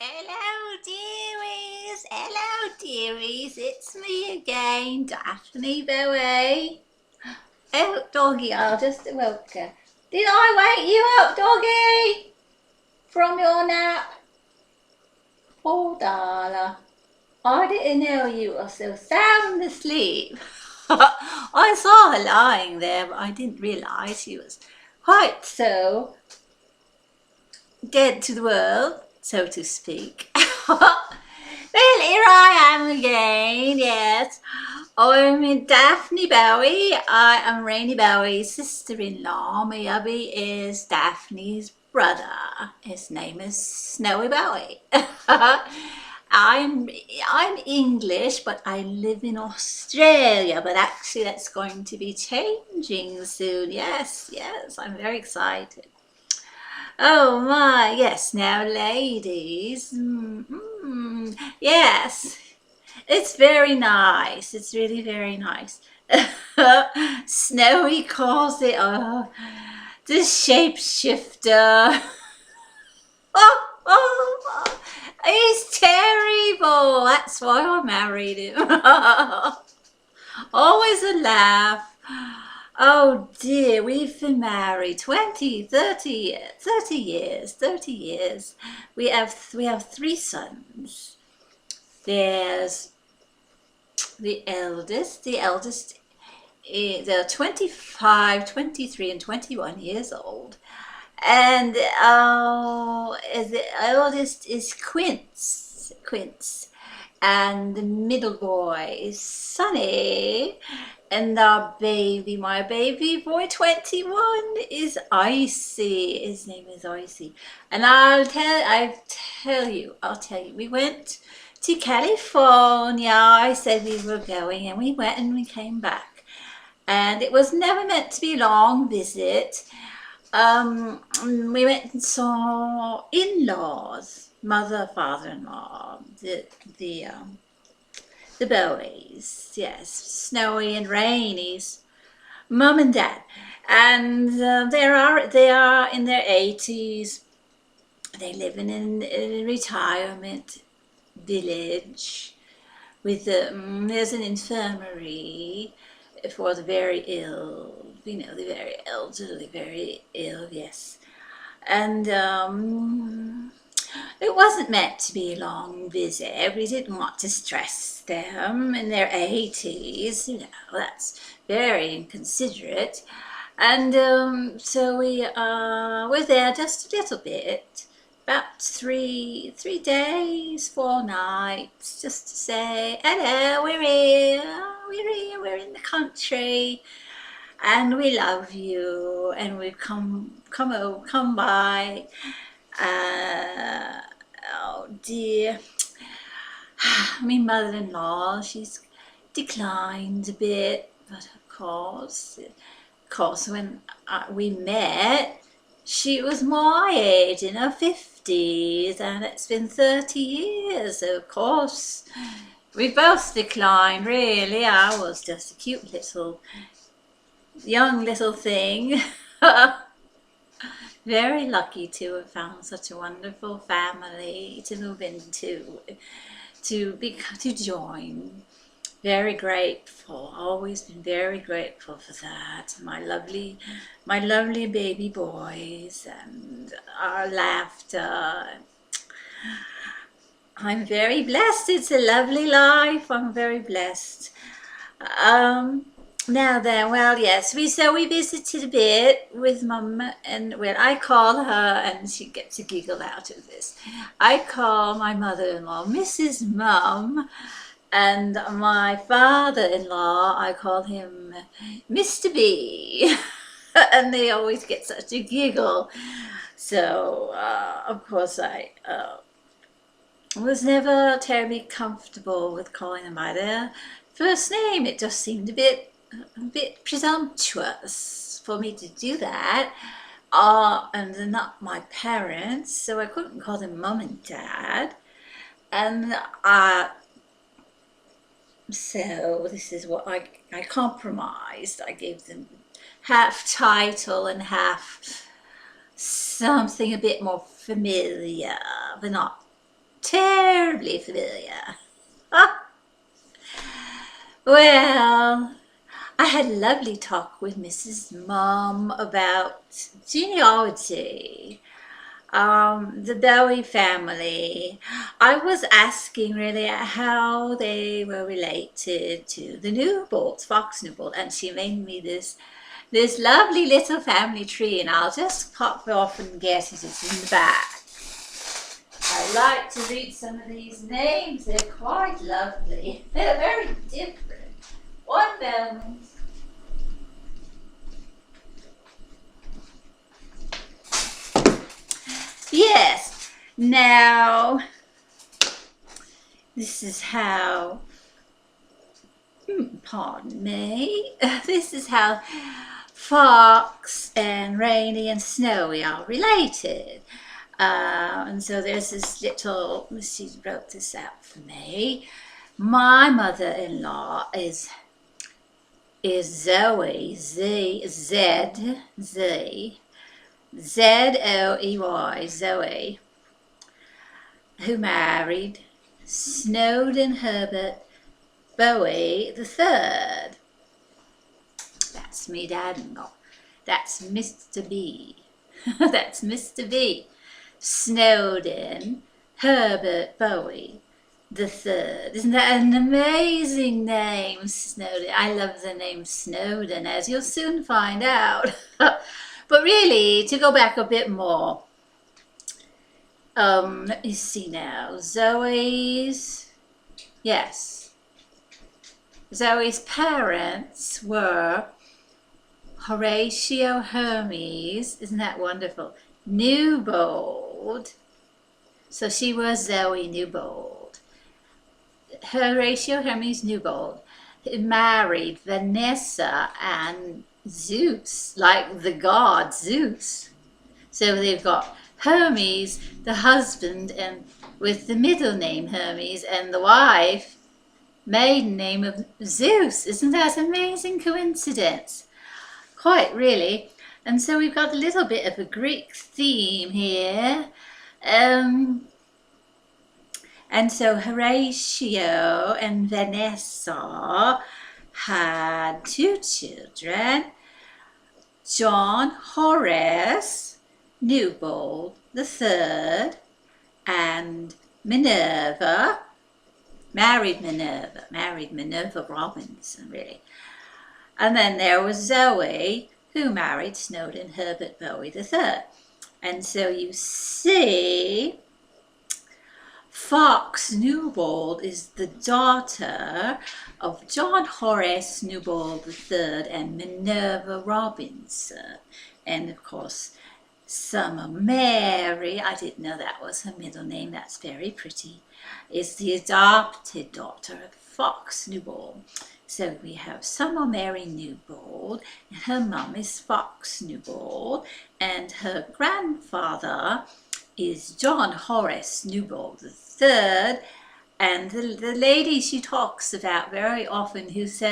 Hello, dearies. Hello, dearies. It's me again, Daphne Bowie. Oh, doggy, I'll just woke her. Did I wake you up, doggy? From your nap? Oh, darling. I didn't know you were so sound asleep. I saw her lying there, but I didn't realise she was quite so dead to the world, so to speak. Well, here I am again, yes. I'm Daphne Bowie. I am Rainy Bowie's sister-in-law. My hubby is Daphne's brother. His name is Snowy Bowie. I'm I'm English, but I live in Australia. But actually, that's going to be changing soon. Yes, yes, I'm very excited. Oh my, yes, now ladies. Yes, it's very nice. It's really very nice. Snowy calls it the shapeshifter. Oh, he's terrible. That's why I married him. Always a laugh. Oh dear, we've been married 20, 30, 30 years, 30 years. We have three sons. There's the eldest they're 25, 23, and 21 years old. And the eldest is Quince. And the middle boy is Sonny. And my baby boy 21 is Icy. His name is Icy. And I'll tell you, we went to California. I said we were going, and we went and we came back. And it was never meant to be a long visit. We went and saw in-laws, mother, father-in-law, the Bowies, yes, Snowy and Rainy's mum and dad, and they are in their 80s. They live in a retirement village with there's an infirmary for the very ill, the very elderly, very ill, yes. And it wasn't meant to be a long visit. We didn't want to stress them in their 80s. That's very inconsiderate. And so we were there just a little bit, about three days, 4 nights, just to say, hello, we're in the country, and we love you, and we've come by. Uh, oh dear, my mother-in-law, she's declined a bit, but of course, when we met, she was my age, in her 50s, and it's been 30 years, so of course. We both declined, really. I was just a cute young little thing. Very lucky to have found such a wonderful family to move into, to join. Very grateful. Always been very grateful for that. My lovely baby boys and our laughter. I'm very blessed. It's a lovely life. I'm very blessed. Um, Now then, well, yes, we visited a bit with Mum, and when I call her, and she gets a giggle out of this, I call my mother-in-law Mrs. Mum, and my father-in-law, I call him Mr. B, and they always get such a giggle. So, of course, I was never terribly comfortable with calling them by their first name. It just seemed a bit presumptuous for me to do that. And they're not my parents, so I couldn't call them mum and dad. And so this is what I compromised. I gave them half title and half something a bit more familiar, but not terribly familiar. Ah, well, I had a lovely talk with Mrs. Mom about genealogy, the Bowie family. I was asking really how they were related to the Newbolts, Fox Newbolt, and she made me this lovely little family tree, and I'll just pop off and get it. It's in the back. I like to read some of these names. They're quite lovely. They're very different. One moment. Yes. Now, this is how, pardon me, this is how Fox and Rainy and Snowy are related. And so there's this little, she wrote this out for me. My mother-in-law is Zoe, Z-O-E-Y, Zoe, who married Snowden Herbert Bowie the Third. That's me dad-in-law. That's Mr. B. That's Mr. B. Snowden Herbert Bowie the Third. Isn't that an amazing name, Snowden? I love the name Snowden, as you'll soon find out. But really, to go back a bit more, let me see now. Zoe's parents were Horatio Hermes, isn't that wonderful? Newbold. So she was Zoe Newbold. Horatio Hermes Newbold married Vanessa and Zeus, like the god Zeus. So they've got Hermes, the husband, and with the middle name Hermes, and the wife, maiden name of Zeus. Isn't that an amazing coincidence? Quite really. And so we've got a little bit of a Greek theme here. And so Horatio and Vanessa had two children, John Horace Newbold III and Minerva, married Minerva Robinson, really. And then there was Zoe, who married Snowden Herbert Bowie III. And so you see, Fox Newbold is the daughter of John Horace Newbold III and Minerva Robinson. And of course, Summer Mary, I didn't know that was her middle name, that's very pretty, is the adopted daughter of Fox Newbold. So we have Summer Mary Newbold, and her mum is Fox Newbold, and her grandfather is John Horace Newbold III, and the lady she talks about very often, who's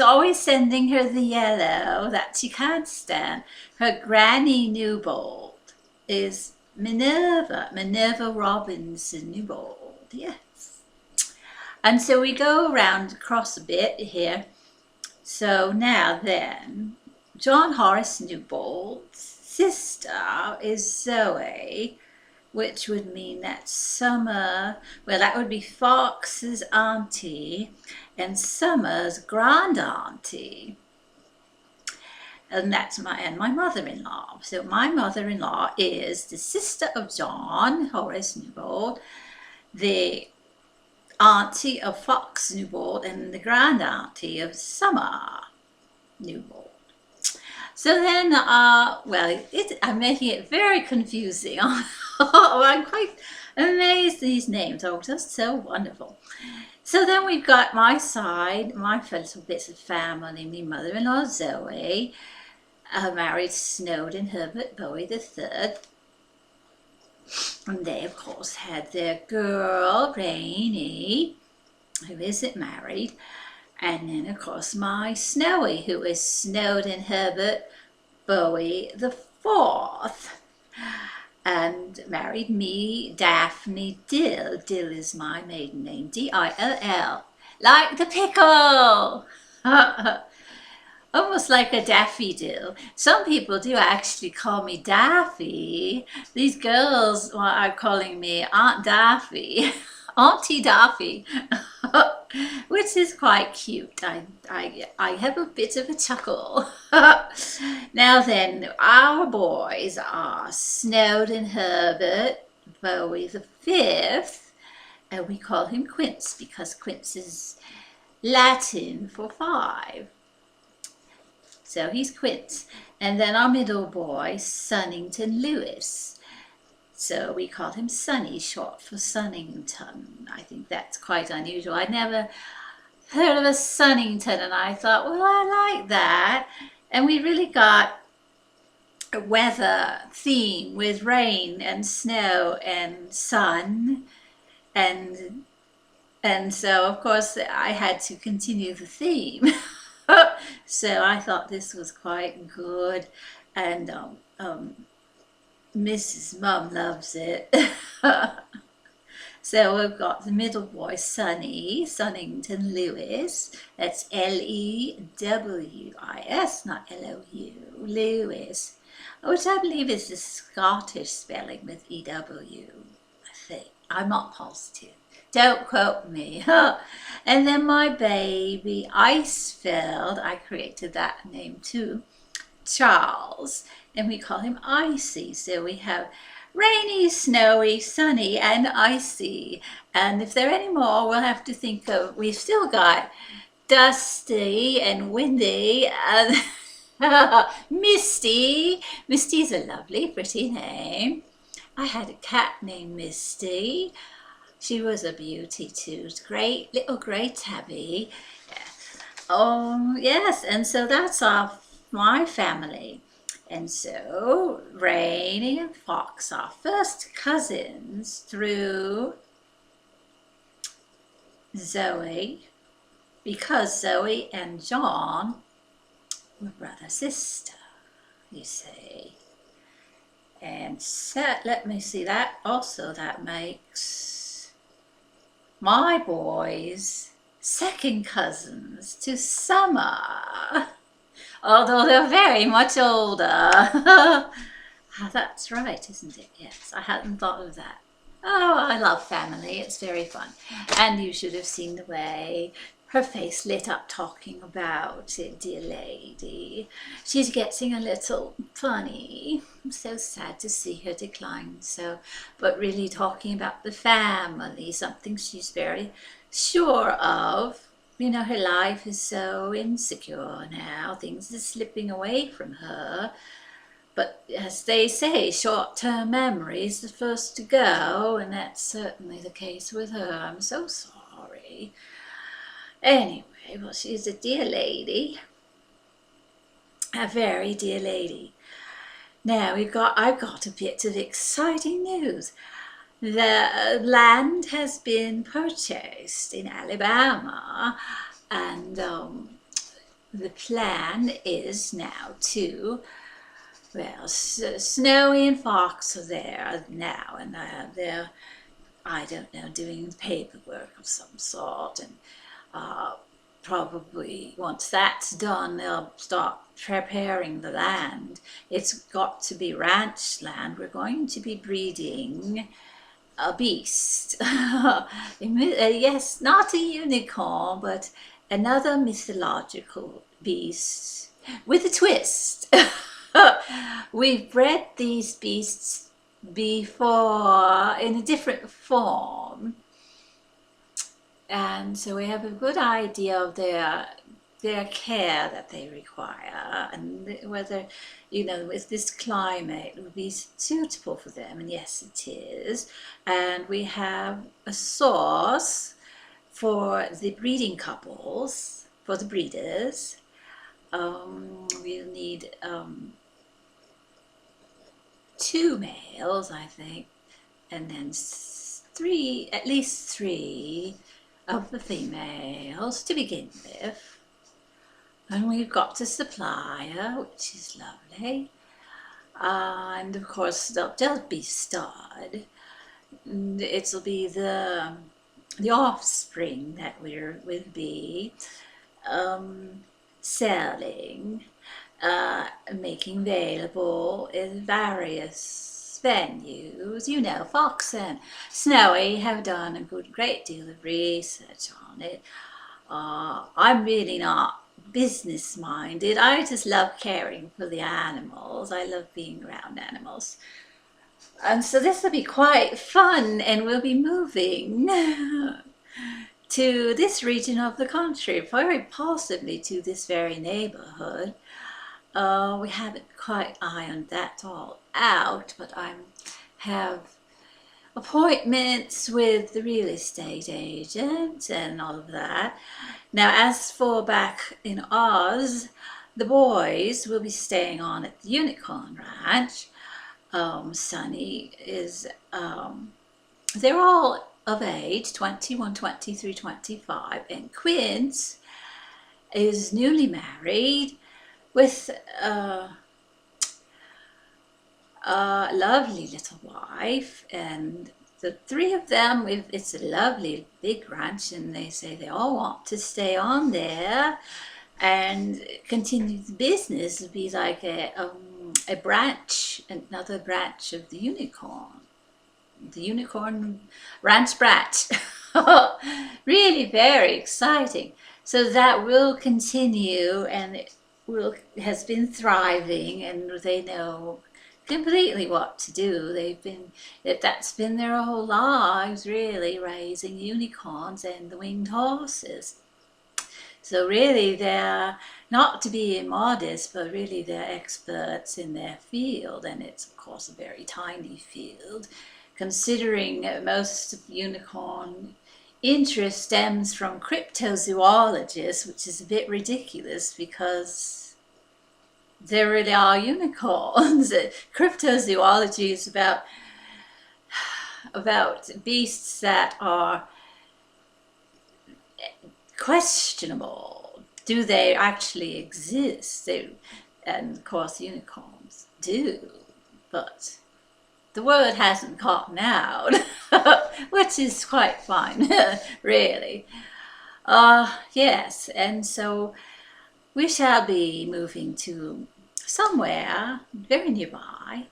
always sending her the yellow that she can't stand, her Granny Newbold, is Minerva Robinson Newbold, yes. And so we go around across a bit here. So now then, John Horace Newbold's sister is Zoe, which would mean that Summer, well, that would be Fox's auntie and Summer's grand auntie. And that's my mother-in-law. So my mother-in-law is the sister of John Horace Newbold, the auntie of Fox Newbold, and the grand auntie of Summer Newbold. So then, I'm making it very confusing. I'm quite amazed these names are just so wonderful. So then we've got my side, my little bits of family. My mother-in-law Zoe married Snowden Herbert Bowie III. And they, of course, had their girl, Rainy, who isn't married. And then, of course, my Snowy, who is Snowden Herbert Bowie the Fourth. and married me, Daphne Dill. Dill is my maiden name, Dill, like the pickle. Almost like a daffodil. Some people do actually call me Daffy. These girls are calling me Aunt Daffy, Auntie Daffy, which is quite cute. I have a bit of a chuckle. Now then, our boys are Snowden Herbert Bowie the fifth, and we call him Quince because Quince is Latin for five. So he's Quince. And then our middle boy, Sunnington Lewis. So we call him Sunny, short for Sunnington. I think that's quite unusual. I'd never heard of a Sunnington, and I thought, well, I like that. And we really got a weather theme with rain and snow and sun. And so, of course, I had to continue the theme. So I thought this was quite good, and Mrs. Mum loves it. So we've got the middle boy, Sonny, Sunnington Lewis. That's Lewis, not Lou, Lewis, which I believe is the Scottish spelling with EW, I think. I'm not positive. Don't quote me. And then my baby, Icefeld, I created that name too, Charles, and we call him Icy. So we have rainy, snowy, sunny, and icy. And if there are any more, we'll have to think of, we've still got dusty and windy and Misty. Misty's a lovely, pretty name. I had a cat named Misty. She was a beauty too. Great little grey tabby. Oh yes, and so that's my family. And so Rainy and Fox are first cousins through Zoe, because Zoe and John were brother-sister, you see. And so, let me see, that makes my boys second cousins to Summer, although they're very much older. That's right, isn't it? Yes, I hadn't thought of that. Oh, I love family. It's very fun. And you should have seen the way her face lit up talking about it, dear lady. She's getting a little funny. I'm so sad to see her decline so. But really talking about the family, something she's very sure of. You know, her life is so insecure now. Things are slipping away from her. But as they say, short-term memory is the first to go, and that's certainly the case with her. I'm so sorry. Anyway, well, she's a dear lady, a very dear lady. Now I've got a bit of exciting news. The land has been purchased in Alabama, and the plan is now to, well, Snowy and Fox are there now, and they're, I don't know, doing paperwork of some sort, and probably once that's done, they'll start preparing the land. It's got to be ranch land. We're going to be breeding a beast. Yes, not a unicorn, but another mythological beast with a twist. We've bred these beasts before in a different form, and so we have a good idea of their care that they require, and whether, you know, with this climate it would be suitable for them, and yes, it is. And we have a source for the breeding couples, for the breeders. We'll need 2 males, I think, and then at least 3 of the females to begin with. And we've got a supplier, which is lovely. And of course they'll be stud. It'll be the offspring that will be um, selling, making available in various venues. You know, Fox and Snowy have done a great deal of research on it. I'm really not business minded. I just love caring for the animals. I love being around animals. And so this will be quite fun, and we'll be moving to this region of the country, very possibly to this very neighborhood. We haven't quite ironed that all out, but I have appointments with the real estate agent and all of that. Now, as for back in Oz, the boys will be staying on at the Unicorn Ranch. Sunny is, they're all of age, 21, 23, 25, and Quince is newly married with a lovely little wife, and the three of them, it's a lovely big ranch, and they say they all want to stay on there and continue the business. It'll be like a branch, another branch of the unicorn ranch branch. Really very exciting. So that will continue, and it has been thriving, and they know completely what to do. That's been their whole lives, really, raising unicorns and the winged horses. So really, they're not to be immodest, but really they're experts in their field, and it's of course a very tiny field, considering most of unicorn interest stems from cryptozoologists, which is a bit ridiculous because there really are unicorns. Cryptozoology is about beasts that are questionable. Do they actually exist? And of course unicorns do, but the word hasn't gotten out, which is quite fine, really. Yes, and so we shall be moving to somewhere very nearby.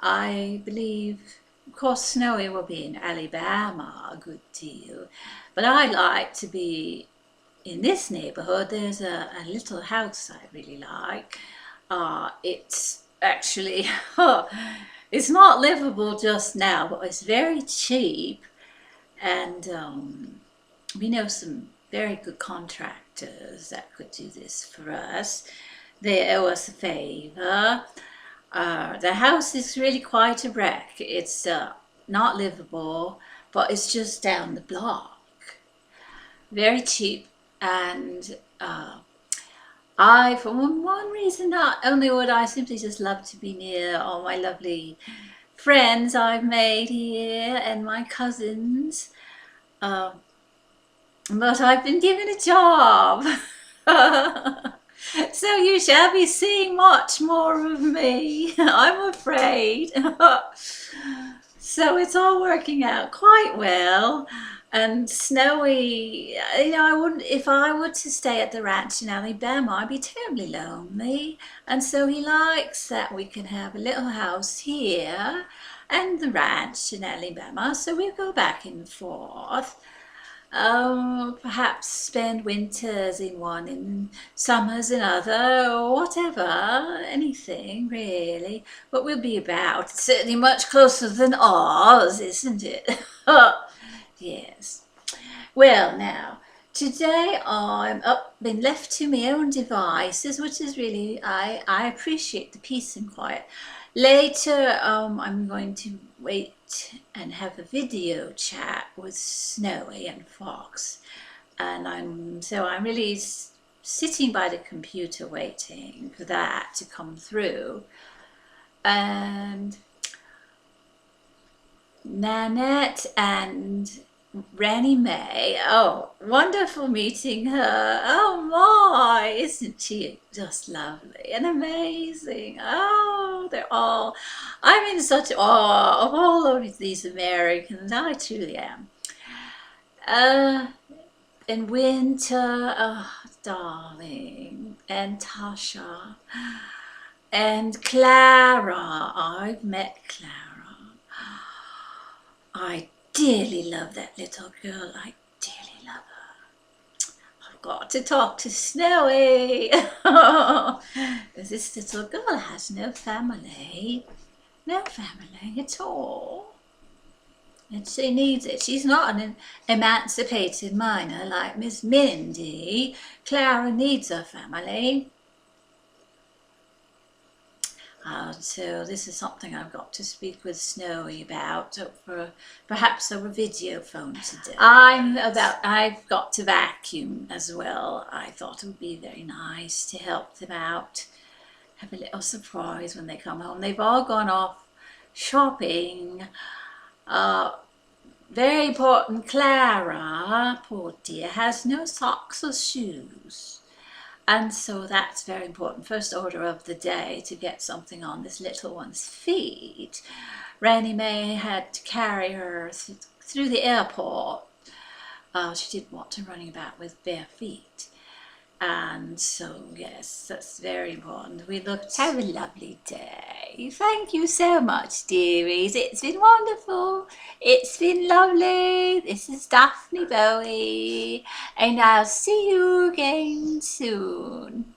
I believe, of course, Snowy will be in Alabama a good deal, but I like to be in this neighborhood. There's a little house I really like. It's actually, it's not livable just now, but it's very cheap, and we know some very good contractors that could do this for us. They owe us a favor. The house is really quite a wreck. It's not livable, but it's just down the block. Very cheap, and for one reason, not only would I simply just love to be near all my lovely friends I've made here and my cousins, but I've been given a job. So you shall be seeing much more of me, I'm afraid. So it's all working out quite well. And Snowy, I wouldn't, if I were to stay at the ranch in Alabama, I'd be terribly lonely. And so he likes that we can have a little house here and the ranch in Alabama. So we go back and forth. Perhaps spend winters in one and summers in other, or whatever, anything really. But we'll be about. It's certainly much closer than Oz, isn't it? Yes. Well, now, today I'm been left to my own devices, which is really, I appreciate the peace and quiet. Later, I'm going to wait and have a video chat with Snowy and Fox, and I'm really sitting by the computer waiting for that to come through. And Nanette and Ranny May. Oh, wonderful meeting her. Oh my, isn't she just lovely and amazing? Oh, I'm in such awe of all of these Americans. I truly am. Uh, and Winter, oh, darling, and Tasha, and Clara. I've met Clara. I dearly love that little girl. I dearly love her. I've got to talk to Snowy. This little girl has no family. No family at all. And she needs it. She's not an emancipated minor like Miss Mindy. Clara needs her family. So this is something I've got to speak with Snowy about for perhaps over video phone today. I've got to vacuum as well. I thought it would be very nice to help them out. Have a little surprise when they come home. They've all gone off shopping. Very important, Clara, poor dear, has no socks or shoes. And so that's very important. First order of the day to get something on this little one's feet. Randy May had to carry her through the airport. She didn't want her running about with bare feet. And so, yes, that's very important. Have a lovely day. Thank you so much, dearies. It's been wonderful. It's been lovely. This is Daphne Bowie, and I'll see you again soon.